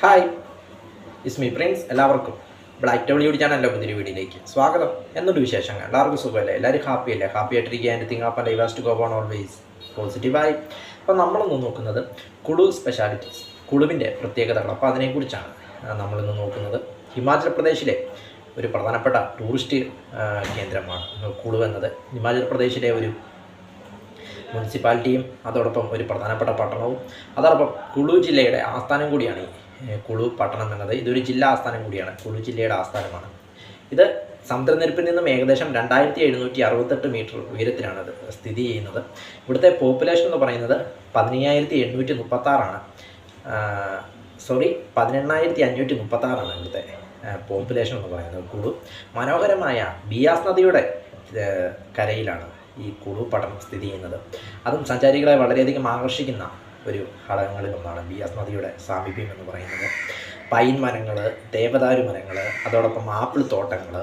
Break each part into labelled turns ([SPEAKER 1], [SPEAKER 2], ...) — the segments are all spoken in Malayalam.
[SPEAKER 1] Hi, Ismi Prince. എല്ലാവർക്കും ബ്ലാക്ക് ടൗൺ യൂടി ചാനലിൻ്റെ പുതിയൊരു വീഡിയോയിലേക്ക് സ്വാഗതം. എന്നൊരു വിശേഷങ്ങൾ എല്ലാവർക്കും സുഖമല്ലേ? എല്ലാവരും ഹാപ്പിയല്ലേ? ഹാപ്പി ആയിട്ടിരിക്കുക. And think up and I was to go on always പോസിറ്റീവായി. അപ്പോൾ നമ്മളൊന്ന് നോക്കുന്നത് കുളു സ്പെഷ്യാലിറ്റീസ്, കുളുവിൻ്റെ പ്രത്യേകതകൾ. അപ്പോൾ അതിനെക്കുറിച്ചാണ് നമ്മളിന്ന് നോക്കുന്നത്. ഹിമാചൽ പ്രദേശിലെ ഒരു പ്രധാനപ്പെട്ട ടൂറിസ്റ്റ് കേന്ദ്രമാണ് കുളു എന്നത്. ഹിമാചൽ പ്രദേശിലെ ഒരു മുനിസിപ്പാലിറ്റിയും അതോടൊപ്പം ഒരു പ്രധാനപ്പെട്ട പട്ടണവും അതോടൊപ്പം കുളു ജില്ലയുടെ ആസ്ഥാനം കൂടിയാണ് ഈ കുളു പട്ടണം എന്നത്. ഇതൊരു ജില്ലാ ആസ്ഥാനം കൂടിയാണ്, കുളു ജില്ലയുടെ ആസ്ഥാനമാണ്. ഇത് സമുദ്രനിരപ്പിൽ നിന്നും ഏകദേശം 2768 മീറ്റർ ഉയരത്തിലാണ് ഇത് സ്ഥിതി ചെയ്യുന്നത്. ഇവിടുത്തെ പോപ്പുലേഷൻ എന്ന് പറയുന്നത് 15836 18536 ഇവിടുത്തെ പോപ്പുലേഷൻ എന്ന് പറയുന്നത്. കുളു മനോഹരമായ ബിയാസ് നദിയുടെ കരയിലാണ് ഈ കുളു പട്ടണം സ്ഥിതി ചെയ്യുന്നത്. അതും സഞ്ചാരികളെ വളരെയധികം ആകർഷിക്കുന്ന ഒരു ഘടകങ്ങളിലൊന്നാണ് ബിയാസ് നദിയുടെ സാമീപ്യം എന്ന് പറയുന്നത്. പൈൻ മരങ്ങൾ, ദേവദാരു മരങ്ങൾ, അതോടൊപ്പം ആപ്പിൾ തോട്ടങ്ങൾ,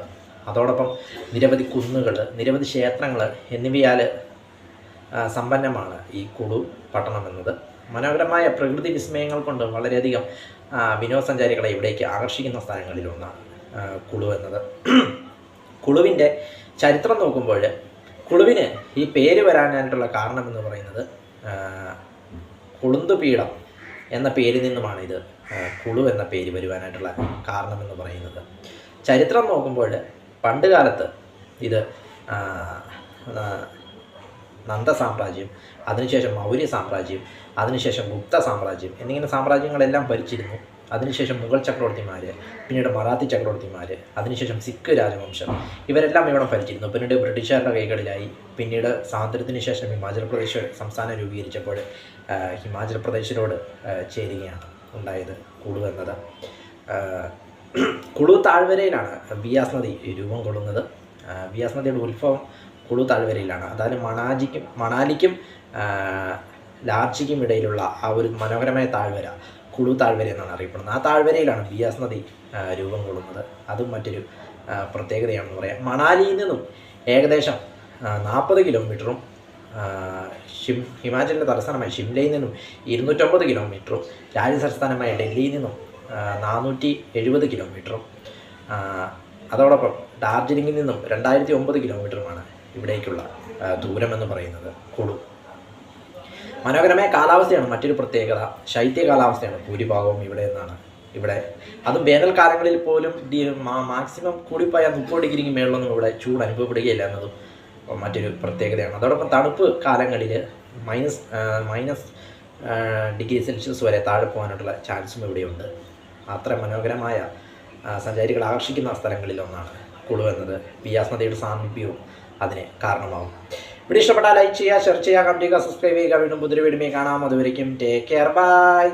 [SPEAKER 1] അതോടൊപ്പം നിരവധി കുന്നുകൾ, നിരവധി ക്ഷേത്രങ്ങൾ എന്നിവയാൽ സമ്പന്നമാണ് ഈ കുളു പട്ടണം എന്നത്. മനോഹരമായ പ്രകൃതി വിസ്മയങ്ങൾ കൊണ്ട് വളരെയധികം വിനോദസഞ്ചാരികളെ ഇവിടേക്ക് ആകർഷിക്കുന്ന സ്ഥലങ്ങളിലൊന്നാണ് കുളു എന്നത്. കുളുവിൻ്റെ ചരിത്രം നോക്കുമ്പോൾ കുളുവിന് ഈ പേര് വരാനായിട്ടുള്ള കാരണമെന്ന് പറയുന്നത് കുളുന്തുപീഠം എന്ന പേരിൽ നിന്നുമാണ് ഇത് കുളു എന്ന പേര് വരുവാനായിട്ടുള്ള കാരണമെന്ന് പറയുന്നത്. ചരിത്രം നോക്കുമ്പോൾ പണ്ട് കാലത്ത് ഇത് നന്ദ സാമ്രാജ്യം, അതിനുശേഷം മൗര്യ സാമ്രാജ്യം, അതിനുശേഷം ഗുപ്ത സാമ്രാജ്യം എന്നിങ്ങനെ സാമ്രാജ്യങ്ങളെല്ലാം ഭരിച്ചിരുന്നു. അതിനുശേഷം മുഗൾ ചക്രവർത്തിമാർ, പിന്നീട് മറാത്തി ചക്രവർത്തിമാർ, അതിനുശേഷം സിഖ് രാജവംശം, ഇവരെല്ലാം ഇവിടെ ഭരിച്ചിരുന്നു. പിന്നീട് ബ്രിട്ടീഷുകാരുടെ കൈകളിലായി. പിന്നീട് സ്വാതന്ത്ര്യത്തിന് ശേഷം ഹിമാചൽ പ്രദേശ് സംസ്ഥാനം രൂപീകരിച്ചപ്പോൾ ഹിമാചൽ പ്രദേശിനോട് ചേരുകയാണ് ഉണ്ടായത് കുളു എന്നത്. കുളു താഴ്വരയിലാണ് ബിയാസ് നദി രൂപം കൊള്ളുന്നത്. ബിയാസ് നദിയുടെ ഉത്ഭവം കുളു താഴ്വരയിലാണ്. അതായത് മണാലിക്കും ലാർച്ചിക്കും ഇടയിലുള്ള ആ ഒരു മനോഹരമായ താഴ്വര കുളു താഴ്വര എന്നാണ് അറിയപ്പെടുന്നത്. ആ താഴ്വരയിലാണ് ബിയാസ് നദി രൂപം കൊള്ളുന്നത്. അതും മറ്റൊരു പ്രത്യേകതയാണെന്ന് പറയാം. മണാലിയിൽ നിന്നും ഏകദേശം 40 കിലോമീറ്ററും ഹിമാചലിൻ്റെ തലസ്ഥാനമായ ഷിംലയിൽ നിന്നും 209 കിലോമീറ്ററും രാജതലസ്ഥാനമായ ഡൽഹിയിൽ നിന്നും 470 കിലോമീറ്ററും അതോടൊപ്പം ഡാർജിലിംഗിൽ നിന്നും 2009 കിലോമീറ്ററുമാണ് ഇവിടേക്കുള്ള ദൂരമെന്ന് പറയുന്നത്. കുളു മനോഹരമായ കാലാവസ്ഥയാണ് മറ്റൊരു പ്രത്യേകത. ശൈത്യ കാലാവസ്ഥയാണ് ഭൂരിഭാഗവും ഇവിടെ നിന്നാണ്. ഇവിടെ അതും വേനൽക്കാലങ്ങളിൽ പോലും മാക്സിമം കൂടിപ്പോയാൽ 30 ഡിഗ്രിക്ക് മേളിലൊന്നും ഇവിടെ ചൂട് അനുഭവപ്പെടുകയില്ല എന്നതും മറ്റൊരു പ്രത്യേകതയാണ്. അതോടൊപ്പം തണുപ്പ് കാലങ്ങളിൽ മൈനസ് ഡിഗ്രി സെൽഷ്യസ് വരെ താഴെ പോകാനായിട്ടുള്ള ചാൻസും ഇവിടെയുണ്ട്. അത്ര മനോഹരമായ സഞ്ചാരികൾ ആകർഷിക്കുന്ന സ്ഥലങ്ങളിലൊന്നാണ് കുളു എന്നത്. ബിയാസ് നദിയുടെ സാമീപ്യവും അതിന് കാരണമാകും. വീഡിയോ ഇഷ്ടപ്പെട്ടാൽ ലൈക്ക് ചെയ്യുക, ഷെയർ ചെയ്യുക, കമന്റ് ചെയ്യുക, സബ്സ്ക്രൈബ് ചെയ്യുക. വീണ്ടും പുതിയൊരു വീഡിയോ കാണാം. അതുവരയ്ക്കും ടേക്ക് കെയർ, ബൈ.